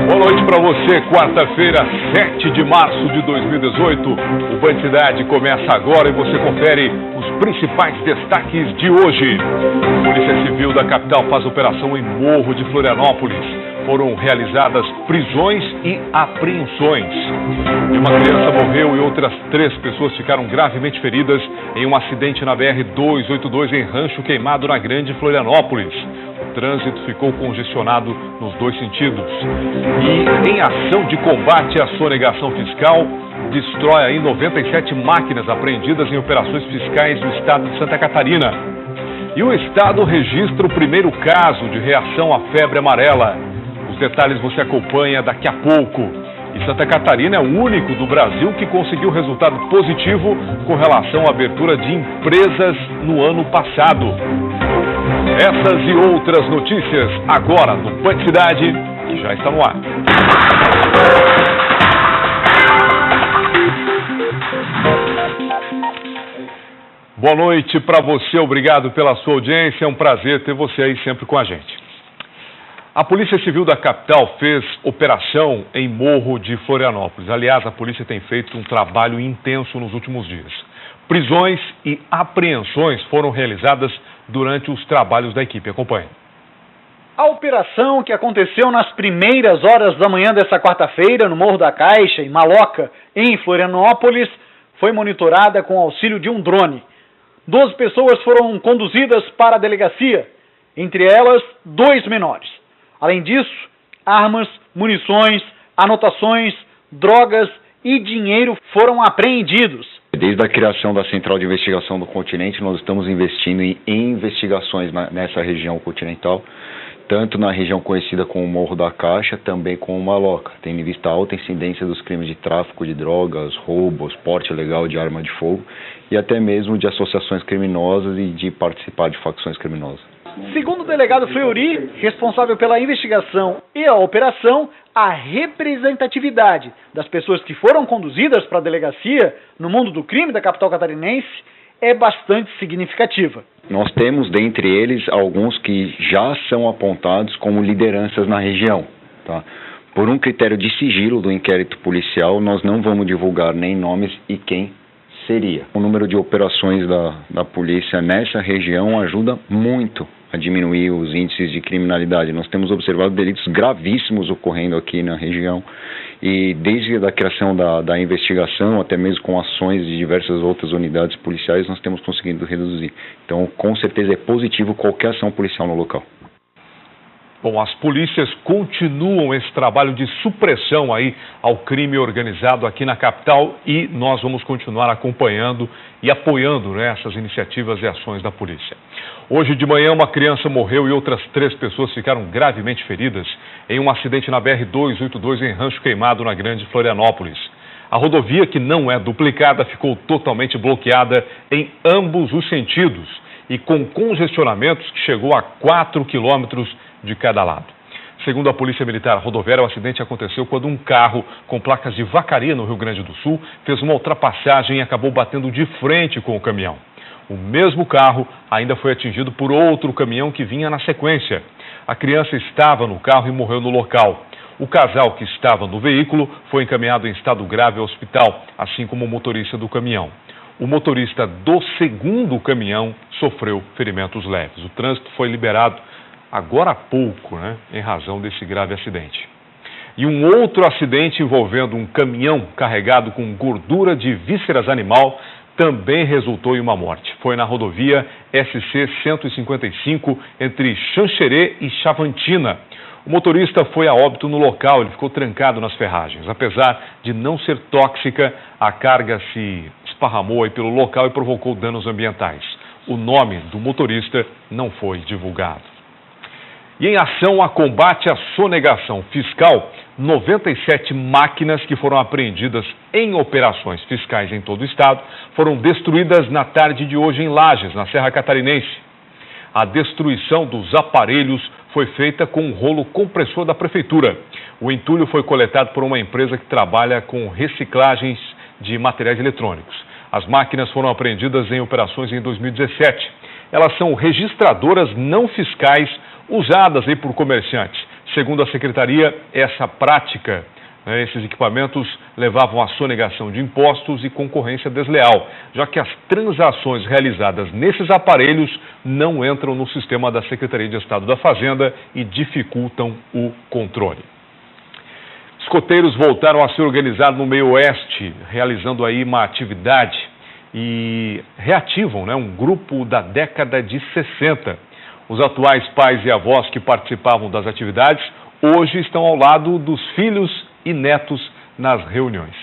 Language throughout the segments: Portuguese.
Boa noite para você, quarta-feira, 7 de março de 2018. O Band Cidade começa agora e você confere os principais destaques de hoje. A Polícia Civil da capital faz operação em Morro de Florianópolis. Foram realizadas prisões e apreensões. Uma criança morreu e outras 3 pessoas ficaram gravemente feridas em um acidente na BR-282 em Rancho Queimado, na Grande Florianópolis. O trânsito ficou congestionado nos 2 sentidos. E em ação de combate à sonegação fiscal, destrói aí 97 máquinas apreendidas em operações fiscais do estado de Santa Catarina. E o estado registra o primeiro caso de reação à febre amarela. Os detalhes você acompanha daqui a pouco. E Santa Catarina é o único do Brasil que conseguiu resultado positivo com relação à abertura de empresas no ano passado. Essas e outras notícias agora no Band Cidade, que já está no ar. Boa noite para você, obrigado pela sua audiência, é um prazer ter você aí sempre com a gente. A Polícia Civil da capital fez operação em Morro de Florianópolis. Aliás, a polícia tem feito um trabalho intenso nos últimos dias. Prisões e apreensões foram realizadas durante os trabalhos da equipe. Acompanhe. A operação, que aconteceu nas primeiras horas da manhã desta quarta-feira no Morro da Caixa, em Maloca, em Florianópolis, foi monitorada com o auxílio de um drone. 12 pessoas foram conduzidas para a delegacia, entre elas 2 menores. Além disso, armas, munições, anotações, drogas e dinheiro foram apreendidos. Desde a criação da Central de Investigação do Continente, nós estamos investindo em investigações nessa região continental, tanto na região conhecida como Morro da Caixa, também como Maloca, tendo em vista a alta incidência dos crimes de tráfico de drogas, roubos, porte ilegal de arma de fogo e até mesmo de associações criminosas e de participar de facções criminosas. Segundo o delegado Fleury, responsável pela investigação e a operação, a representatividade das pessoas que foram conduzidas para a delegacia no mundo do crime da capital catarinense é bastante significativa. Nós temos dentre eles alguns que já são apontados como lideranças na região. Tá? Por um critério de sigilo do inquérito policial, nós não vamos divulgar nem nomes e quem seria. O número de operações da polícia nessa região ajuda muito a diminuir os índices de criminalidade. Nós temos observado delitos gravíssimos ocorrendo aqui na região e desde a criação da investigação, até mesmo com ações de diversas outras unidades policiais, nós temos conseguido reduzir. Então, com certeza é positivo qualquer ação policial no local. Bom, as polícias continuam esse trabalho de supressão aí ao crime organizado aqui na capital e nós vamos continuar acompanhando e apoiando essas iniciativas e ações da polícia. Hoje de manhã uma criança morreu e outras 3 pessoas ficaram gravemente feridas em um acidente na BR-282 em Rancho Queimado, na Grande Florianópolis. A rodovia, que não é duplicada, ficou totalmente bloqueada em ambos os sentidos e com congestionamentos que chegou a 4 quilômetros de cada lado. Segundo a Polícia Militar Rodoviária, o acidente aconteceu quando um carro com placas de Vacaria, no Rio Grande do Sul, fez uma ultrapassagem e acabou batendo de frente com o caminhão. O mesmo carro ainda foi atingido por outro caminhão que vinha na sequência. A criança estava no carro e morreu no local. O casal que estava no veículo foi encaminhado em estado grave ao hospital, assim como o motorista do caminhão. O motorista do segundo caminhão sofreu ferimentos leves. O trânsito foi liberado agora há pouco, em razão desse grave acidente. E um outro acidente envolvendo um caminhão carregado com gordura de vísceras animal também resultou em uma morte. Foi na rodovia SC-155 entre Xanxerê e Chavantina. O motorista foi a óbito no local, ele ficou trancado nas ferragens. Apesar de não ser tóxica, a carga se esparramou aí pelo local e provocou danos ambientais. O nome do motorista não foi divulgado. E em ação a combate à sonegação fiscal, 97 máquinas que foram apreendidas em operações fiscais em todo o estado foram destruídas na tarde de hoje em Lages, na Serra Catarinense. A destruição dos aparelhos foi feita com um rolo compressor da prefeitura. O entulho foi coletado por uma empresa que trabalha com reciclagens de materiais eletrônicos. As máquinas foram apreendidas em operações em 2017. Elas são registradoras não fiscais usadas aí por comerciantes. Segundo a Secretaria, essa prática, esses equipamentos levavam à sonegação de impostos e concorrência desleal, já que as transações realizadas nesses aparelhos não entram no sistema da Secretaria de Estado da Fazenda e dificultam o controle. Escoteiros voltaram a se organizar no meio oeste, realizando aí uma atividade e reativam um grupo da década de 60. Os atuais pais e avós que participavam das atividades hoje estão ao lado dos filhos e netos nas reuniões.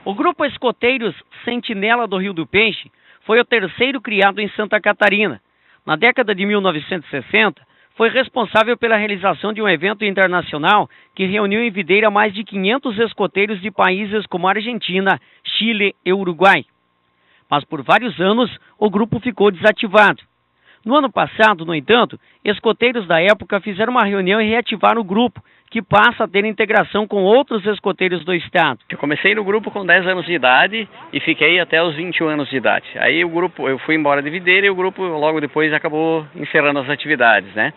O Grupo Escoteiros Sentinela do Rio do Peixe foi o terceiro criado em Santa Catarina. Na década de 1960, foi responsável pela realização de um evento internacional que reuniu em Videira mais de 500 escoteiros de países como Argentina, Chile e Uruguai. Mas por vários anos, o grupo ficou desativado. No ano passado, no entanto, escoteiros da época fizeram uma reunião e reativaram o grupo, que passa a ter integração com outros escoteiros do estado. Eu comecei no grupo com 10 anos de idade e fiquei até os 21 anos de idade. Aí eu fui embora de Videira e o grupo logo depois acabou encerrando as atividades, né?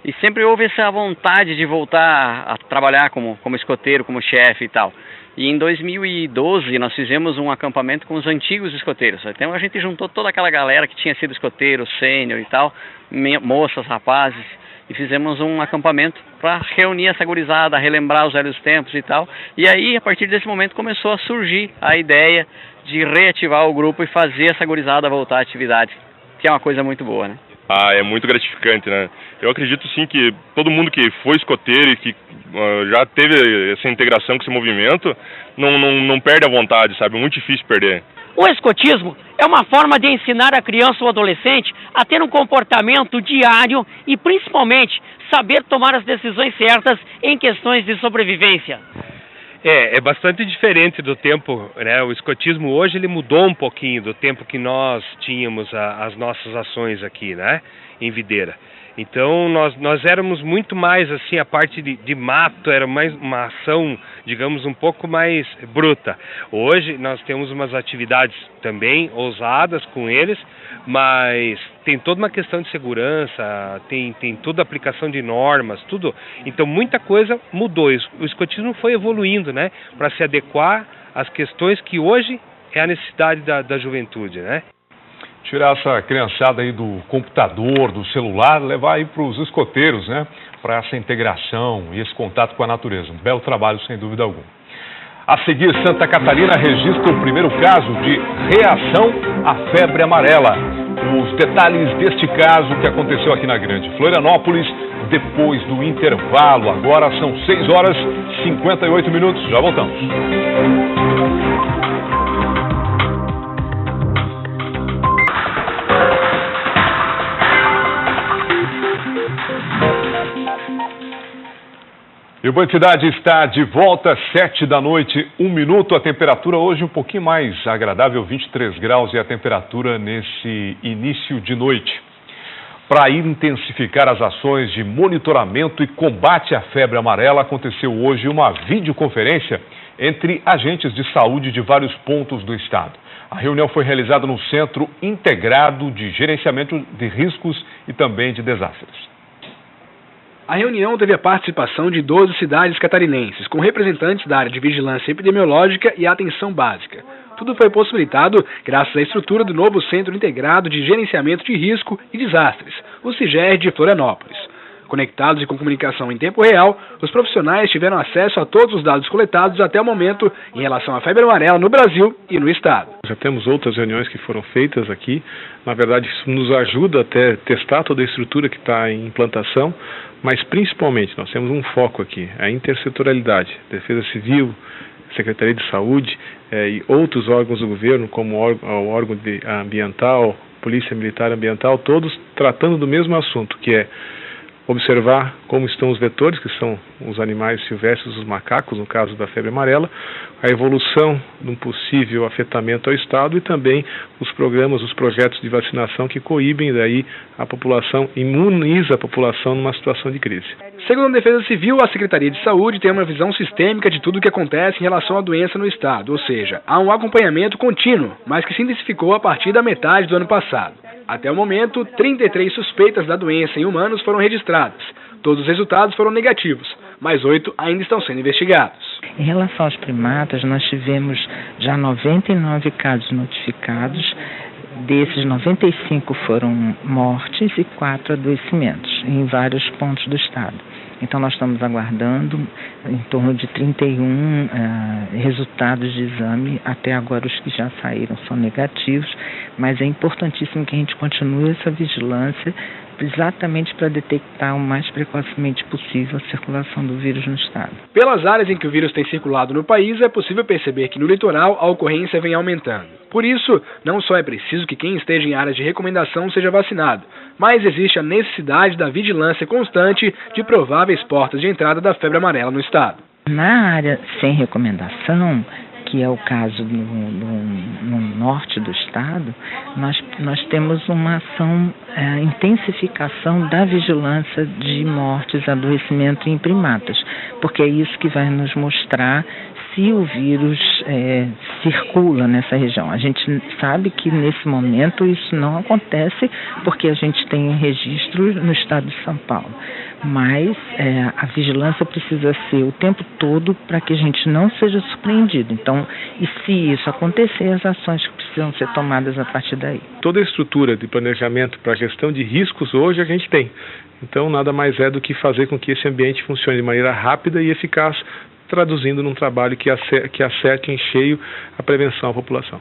E sempre houve essa vontade de voltar a trabalhar como escoteiro, como chefe e tal. E em 2012 nós fizemos um acampamento com os antigos escoteiros. Então a gente juntou toda aquela galera que tinha sido escoteiro, sênior e tal, moças, rapazes, e fizemos um acampamento para reunir essa gurizada, relembrar os velhos tempos e tal. E aí, a partir desse momento, começou a surgir a ideia de reativar o grupo e fazer essa gurizada voltar à atividade, que é uma coisa muito boa, né? É muito gratificante, né? Eu acredito sim que todo mundo que foi escoteiro e que já teve essa integração com esse movimento, não perde a vontade, sabe? É muito difícil perder. O escotismo é uma forma de ensinar a criança ou adolescente a ter um comportamento diário e, principalmente, saber tomar as decisões certas em questões de sobrevivência. É bastante diferente do tempo, né? O escotismo hoje ele mudou um pouquinho do tempo que nós tínhamos as nossas ações aqui, né? Em Videira. Então nós éramos muito mais assim, a parte de mato era mais uma ação, digamos, um pouco mais bruta. Hoje nós temos umas atividades também ousadas com eles, mas tem toda uma questão de segurança, tem toda a aplicação de normas, tudo. Então muita coisa mudou. O escotismo foi evoluindo, né, para se adequar às questões que hoje é a necessidade da juventude, né? Tirar essa criançada aí do computador, do celular, levar aí para os escoteiros, né? Para essa integração e esse contato com a natureza. Um belo trabalho, sem dúvida alguma. A seguir, Santa Catarina registra o primeiro caso de reação à febre amarela. Os detalhes deste caso que aconteceu aqui na Grande Florianópolis, depois do intervalo. Agora são 6h58. Já voltamos. E o Band Cidade está de volta, 7h, 1 minuto. A temperatura hoje um pouquinho mais agradável, 23 graus, e a temperatura nesse início de noite. Para intensificar as ações de monitoramento e combate à febre amarela, aconteceu hoje uma videoconferência entre agentes de saúde de vários pontos do estado. A reunião foi realizada no Centro Integrado de Gerenciamento de Riscos e também de Desastres. A reunião teve a participação de 12 cidades catarinenses, com representantes da área de vigilância epidemiológica e atenção básica. Tudo foi possibilitado graças à estrutura do novo Centro Integrado de Gerenciamento de Risco e Desastres, o CIGER de Florianópolis. Conectados e com comunicação em tempo real, os profissionais tiveram acesso a todos os dados coletados até o momento em relação à febre amarela no Brasil e no estado. Já temos outras reuniões que foram feitas aqui. Na verdade, isso nos ajuda até testar toda a estrutura que está em implantação, mas principalmente nós temos um foco aqui, a intersetorialidade, Defesa Civil, Secretaria de Saúde e outros órgãos do governo, como o órgão ambiental, Polícia Militar Ambiental, todos tratando do mesmo assunto, que é observar como estão os vetores, que são os animais silvestres, os macacos, no caso da febre amarela, a evolução de um possível afetamento ao Estado e também os programas, os projetos de vacinação que coíbem daí a população, imuniza a população numa situação de crise. Segundo a Defesa Civil, a Secretaria de Saúde tem uma visão sistêmica de tudo o que acontece em relação à doença no Estado, ou seja, há um acompanhamento contínuo, mas que se intensificou a partir da metade do ano passado. Até o momento, 33 suspeitas da doença em humanos foram registradas. Todos os resultados foram negativos, mas 8 ainda estão sendo investigados. Em relação aos primatas, nós tivemos já 99 casos notificados. Desses, 95 foram mortes e 4 adoecimentos em vários pontos do estado. Então, nós estamos aguardando em torno de 31 resultados de exame. Até agora, os que já saíram são negativos, mas é importantíssimo que a gente continue essa vigilância exatamente para detectar o mais precocemente possível a circulação do vírus no estado. Pelas áreas em que o vírus tem circulado no país, é possível perceber que no litoral a ocorrência vem aumentando. Por isso, não só é preciso que quem esteja em áreas de recomendação seja vacinado, mas existe a necessidade da vigilância constante de prováveis portas de entrada da febre amarela no estado. Na área sem recomendação, que é o caso no norte do estado, nós temos uma ação, intensificação da vigilância de mortes, adoecimento em primatas, porque é isso que vai nos mostrar se o vírus circula nessa região. A gente sabe que nesse momento isso não acontece porque a gente tem registro no estado de São Paulo. Mas a vigilância precisa ser o tempo todo para que a gente não seja surpreendido. Então, e se isso acontecer, as ações que precisam ser tomadas a partir daí. Toda a estrutura de planejamento para a gestão de riscos hoje a gente tem. Então, nada mais é do que fazer com que esse ambiente funcione de maneira rápida e eficaz, traduzindo num trabalho que acerte em cheio a prevenção à população.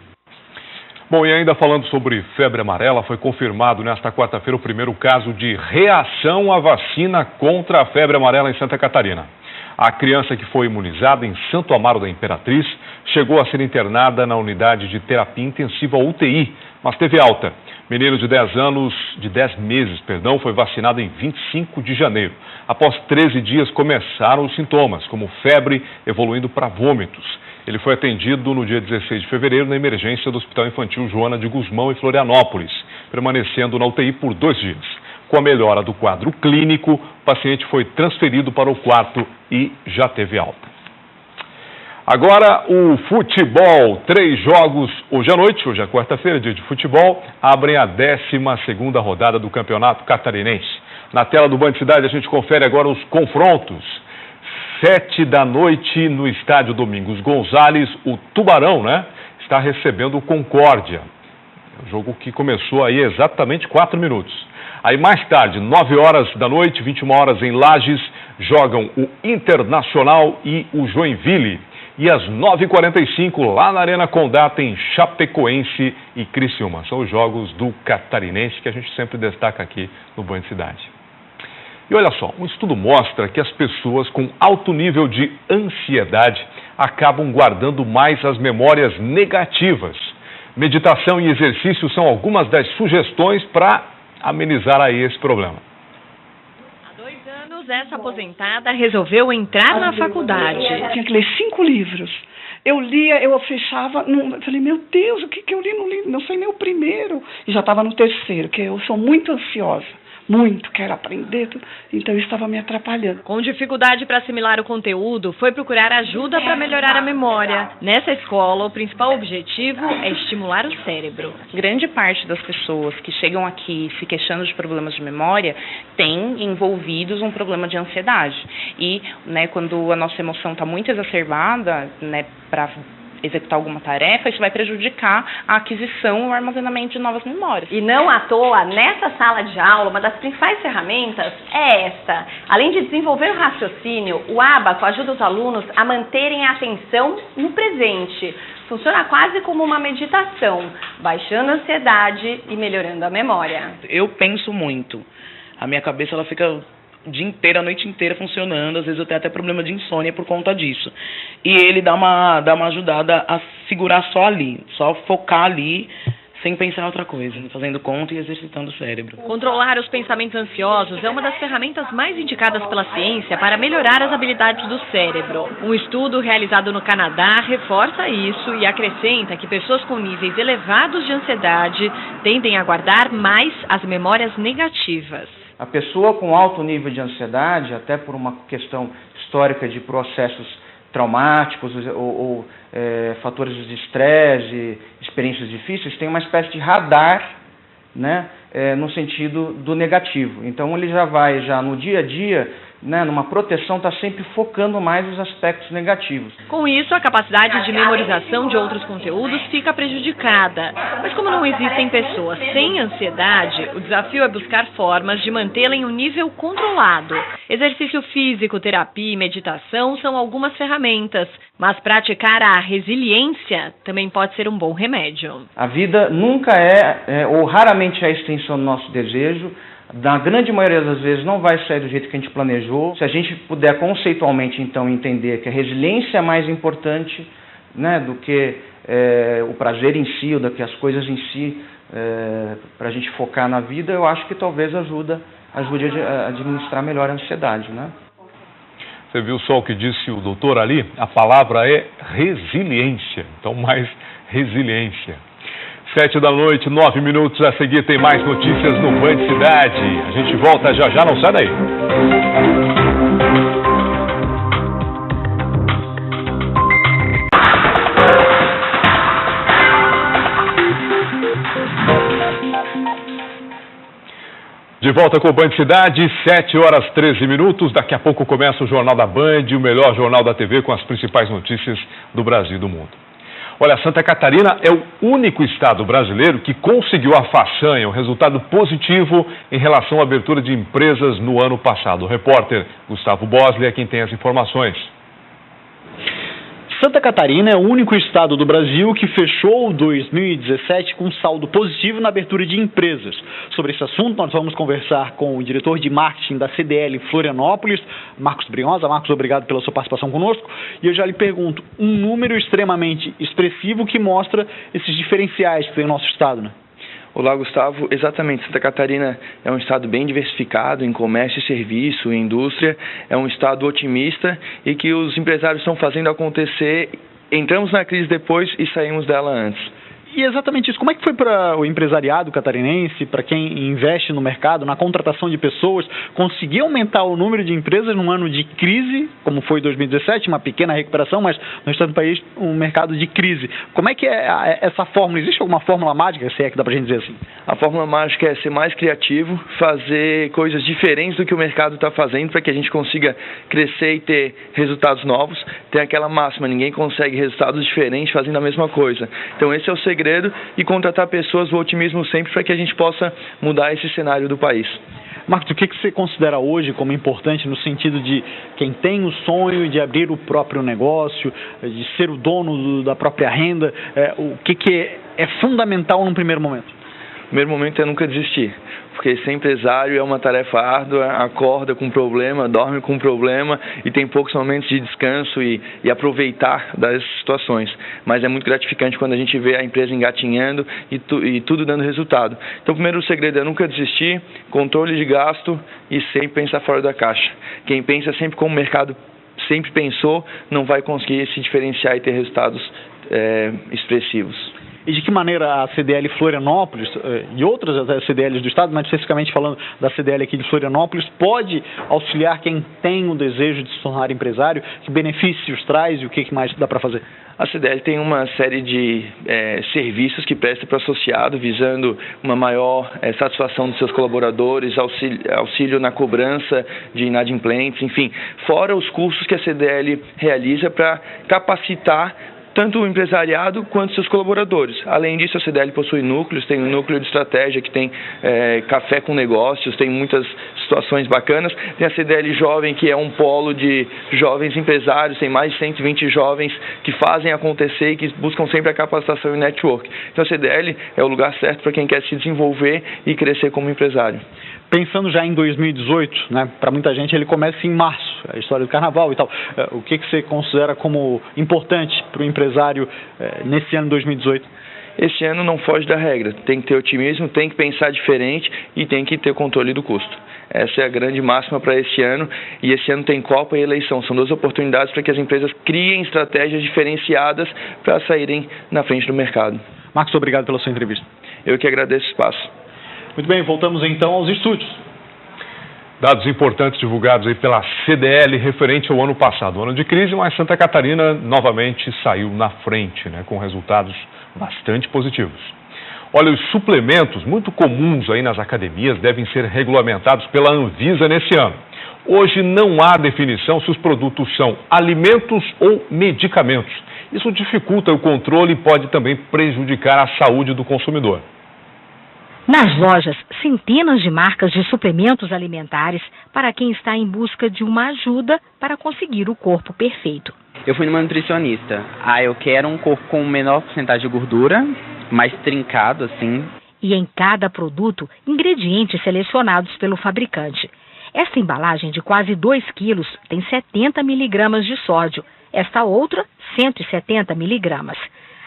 Bom, e ainda falando sobre febre amarela, foi confirmado nesta quarta-feira o primeiro caso de reação à vacina contra a febre amarela em Santa Catarina. A criança que foi imunizada em Santo Amaro da Imperatriz chegou a ser internada na unidade de terapia intensiva UTI, mas teve alta. Menino de 10 meses, foi vacinado em 25 de janeiro. Após 13 dias começaram os sintomas, como febre evoluindo para vômitos. Ele foi atendido no dia 16 de fevereiro na emergência do Hospital Infantil Joana de Guzmão, em Florianópolis, permanecendo na UTI por 2 dias. Com a melhora do quadro clínico, o paciente foi transferido para o quarto e já teve alta. Agora o futebol, 3 jogos hoje à noite, hoje é quarta-feira, dia de futebol, abrem a 12ª rodada do Campeonato Catarinense. Na tela do Band Cidade a gente confere agora os confrontos. 7 da noite no estádio Domingos Gonzalez, o Tubarão, está recebendo o Concórdia. É um jogo que começou aí exatamente 4 minutos. Aí mais tarde, 9 horas da noite, 21 horas em Lages, jogam o Internacional e o Joinville. E às 9h45, lá na Arena Condá, tem Chapecoense e Criciúma. São os jogos do Catarinense que a gente sempre destaca aqui no Band Cidade. E olha só, um estudo mostra que as pessoas com alto nível de ansiedade acabam guardando mais as memórias negativas. Meditação e exercício são algumas das sugestões para amenizar aí esse problema. Essa aposentada resolveu entrar na faculdade. Tinha que ler 5 livros. Eu lia, eu fechava, falei, meu Deus, o que eu li no livro? Não sei nem o primeiro. E já estava no 3º, que eu sou muito ansiosa. Muito, quero aprender, então isso estava me atrapalhando. Com dificuldade para assimilar o conteúdo, foi procurar ajuda para melhorar a memória. Nessa escola, o principal objetivo é estimular o cérebro. Grande parte das pessoas que chegam aqui se queixando de problemas de memória tem envolvidos um problema de ansiedade. E quando a nossa emoção está muito exacerbada, para executar alguma tarefa, isso vai prejudicar a aquisição e o armazenamento de novas memórias. E não à toa, nessa sala de aula, uma das principais ferramentas é esta. Além de desenvolver o raciocínio, o Abaco ajuda os alunos a manterem a atenção no presente. Funciona quase como uma meditação, baixando a ansiedade e melhorando a memória. Eu penso muito. A minha cabeça ela fica o dia inteiro, a noite inteira funcionando, às vezes eu tenho até problema de insônia por conta disso. E ele dá uma ajudada a segurar só ali, só focar ali, sem pensar em outra coisa, fazendo conta e exercitando o cérebro. Controlar os pensamentos ansiosos é uma das ferramentas mais indicadas pela ciência para melhorar as habilidades do cérebro. Um estudo realizado no Canadá reforça isso e acrescenta que pessoas com níveis elevados de ansiedade tendem a guardar mais as memórias negativas. A pessoa com alto nível de ansiedade, até por uma questão histórica de processos traumáticos ou fatores de estresse, experiências difíceis, tem uma espécie de radar né, no sentido do negativo. Então ele já vai, no dia a dia, né, numa proteção, está sempre focando mais os aspectos negativos. Com isso, a capacidade de memorização de outros conteúdos fica prejudicada. Mas como não existem pessoas sem ansiedade, o desafio é buscar formas de mantê-la em um nível controlado. Exercício físico, terapia e meditação são algumas ferramentas, mas praticar a resiliência também pode ser um bom remédio. A vida nunca ou raramente é a extensão do nosso desejo. Na grande maioria das vezes não vai sair do jeito que a gente planejou. Se a gente puder conceitualmente então entender que a resiliência é mais importante, né, do que o prazer em si, ou do que as coisas em si, para a gente focar na vida, eu acho que talvez ajude a administrar melhor a ansiedade, né? Você viu só o que disse o doutor ali? A palavra é resiliência. Então, mais resiliência. 7 da noite, 9 minutos. A seguir tem mais notícias no Band Cidade. A gente volta já, não sai daí. De volta com o Band Cidade, 7 horas 13 minutos. Daqui a pouco começa o Jornal da Band, o melhor jornal da TV com as principais notícias do Brasil e do mundo. Olha, Santa Catarina é o único estado brasileiro que conseguiu a façanha, um resultado positivo em relação à abertura de empresas no ano passado. O repórter Gustavo Bosley é quem tem as informações. Santa Catarina é o único estado do Brasil que fechou 2017 com saldo positivo na abertura de empresas. Sobre esse assunto, nós vamos conversar com o diretor de marketing da CDL Florianópolis, Marcos Briosa. Marcos, obrigado pela sua participação conosco. E eu já lhe pergunto, um número extremamente expressivo que mostra esses diferenciais que tem o nosso estado, né? Olá, Gustavo. Exatamente, Santa Catarina é um estado bem diversificado em comércio e serviço, em indústria, é um estado otimista e que os empresários estão fazendo acontecer. Entramos na crise depois e saímos dela antes. E exatamente isso, como é que foi para o empresariado catarinense, para quem investe no mercado, na contratação de pessoas, conseguir aumentar o número de empresas num ano de crise, como foi 2017, uma pequena recuperação, mas no estado do país, um mercado de crise. Como é que é essa fórmula? Existe alguma fórmula mágica, se é que dá para a gente dizer assim? A fórmula mágica é ser mais criativo, fazer coisas diferentes do que o mercado está fazendo para que a gente consiga crescer e ter resultados novos. Tem aquela máxima, ninguém consegue resultados diferentes fazendo a mesma coisa. Então esse é o segredo, e contratar pessoas, o otimismo sempre, para que a gente possa mudar esse cenário do país. Marcos, o que você considera hoje como importante no sentido de quem tem o sonho de abrir o próprio negócio, de ser o dono da própria renda, o que é fundamental num primeiro momento? O primeiro momento é nunca desistir, porque ser empresário é uma tarefa árdua, acorda com problema, dorme com problema e tem poucos momentos de descanso e aproveitar das situações. Mas é muito gratificante quando a gente vê a empresa engatinhando e tudo dando resultado. Então, o primeiro segredo é nunca desistir, controle de gasto e sempre pensar fora da caixa. Quem pensa sempre como o mercado sempre pensou, não vai conseguir se diferenciar e ter resultados expressivos. E de que maneira a CDL Florianópolis e outras CDLs do estado, mas especificamente falando da CDL aqui de Florianópolis, pode auxiliar quem tem o desejo de se tornar empresário? Que benefícios traz e o que mais dá para fazer? A CDL tem uma série de serviços que presta para o associado, visando uma maior satisfação dos seus colaboradores, auxílio na cobrança de inadimplentes, enfim, fora os cursos que a CDL realiza para capacitar tanto o empresariado quanto seus colaboradores. Além disso, a CDL possui núcleos, tem um núcleo de estratégia que tem café com negócios, tem muitas situações bacanas. Tem a CDL Jovem, que é um polo de jovens empresários, tem mais de 120 jovens que fazem acontecer e que buscam sempre a capacitação e network. Então a CDL é o lugar certo para quem quer se desenvolver e crescer como empresário. Pensando já em 2018, né, para muita gente ele começa em março, a história do carnaval e tal. O que você considera como importante para o empresário nesse ano de 2018? Esse ano não foge da regra, tem que ter otimismo, tem que pensar diferente e tem que ter controle do custo. Essa é a grande máxima para esse ano, e esse ano tem Copa e eleição, são duas oportunidades para que as empresas criem estratégias diferenciadas para saírem na frente do mercado. Marcos, obrigado pela sua entrevista. Eu que agradeço o espaço. Muito bem, voltamos então aos estúdios. Dados importantes divulgados aí pela CDL referente ao ano passado, ano de crise, mas Santa Catarina novamente saiu na frente, né, com resultados bastante positivos. Olha, os suplementos muito comuns aí nas academias devem ser regulamentados pela Anvisa nesse ano. Hoje não há definição se os produtos são alimentos ou medicamentos. Isso dificulta o controle e pode também prejudicar a saúde do consumidor. Nas lojas, centenas de marcas de suplementos alimentares para quem está em busca de uma ajuda para conseguir o corpo perfeito. Eu fui numa nutricionista. Eu quero um corpo com menor porcentagem de gordura, mais trincado assim. E em cada produto, ingredientes selecionados pelo fabricante. Esta embalagem de quase 2 quilos tem 70 miligramas de sódio. Esta outra, 170 miligramas.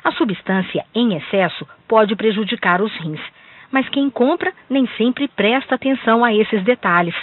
A substância em excesso pode prejudicar os rins. Mas quem compra nem sempre presta atenção a esses detalhes,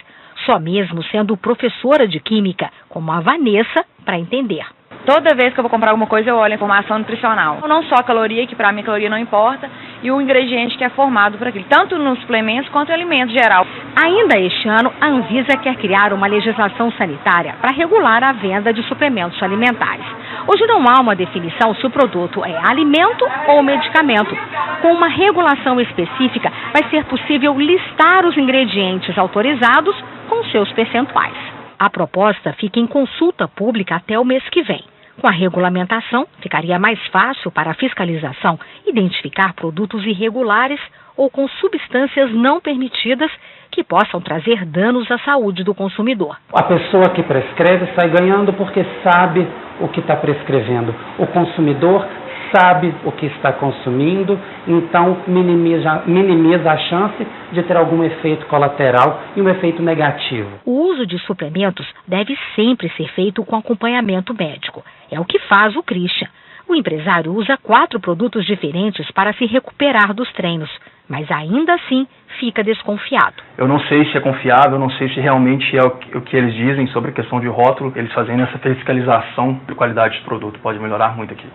só mesmo sendo professora de química, como a Vanessa, para entender. Toda vez que eu vou comprar alguma coisa, eu olho a informação nutricional. Não só a caloria, que para mim a caloria não importa, e o ingrediente que é formado por aquilo, tanto nos suplementos quanto em alimentos geral. Ainda este ano, a Anvisa quer criar uma legislação sanitária para regular a venda de suplementos alimentares. Hoje não há uma definição se o produto é alimento ou medicamento. Com uma regulação específica, vai ser possível listar os ingredientes autorizados com seus percentuais. A proposta fica em consulta pública até o mês que vem. Com a regulamentação, ficaria mais fácil para a fiscalização identificar produtos irregulares ou com substâncias não permitidas que possam trazer danos à saúde do consumidor. A pessoa que prescreve sai ganhando porque sabe o que está prescrevendo. O consumidor sabe o que está consumindo, então minimiza a chance de ter algum efeito colateral e um efeito negativo. O uso de suplementos deve sempre ser feito com acompanhamento médico. É o que faz o Christian. O empresário usa 4 produtos diferentes para se recuperar dos treinos, mas ainda assim fica desconfiado. Eu não sei se é confiável, não sei se realmente é o que eles dizem sobre a questão de rótulo. Eles fazendo essa fiscalização de qualidade de produto pode melhorar muito aqui.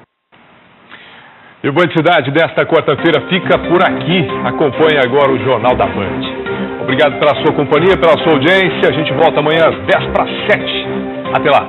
E o Band Cidade desta quarta-feira fica por aqui. Acompanhe agora o Jornal da Band. Obrigado pela sua companhia, pela sua audiência. A gente volta amanhã às 6:50. Até lá.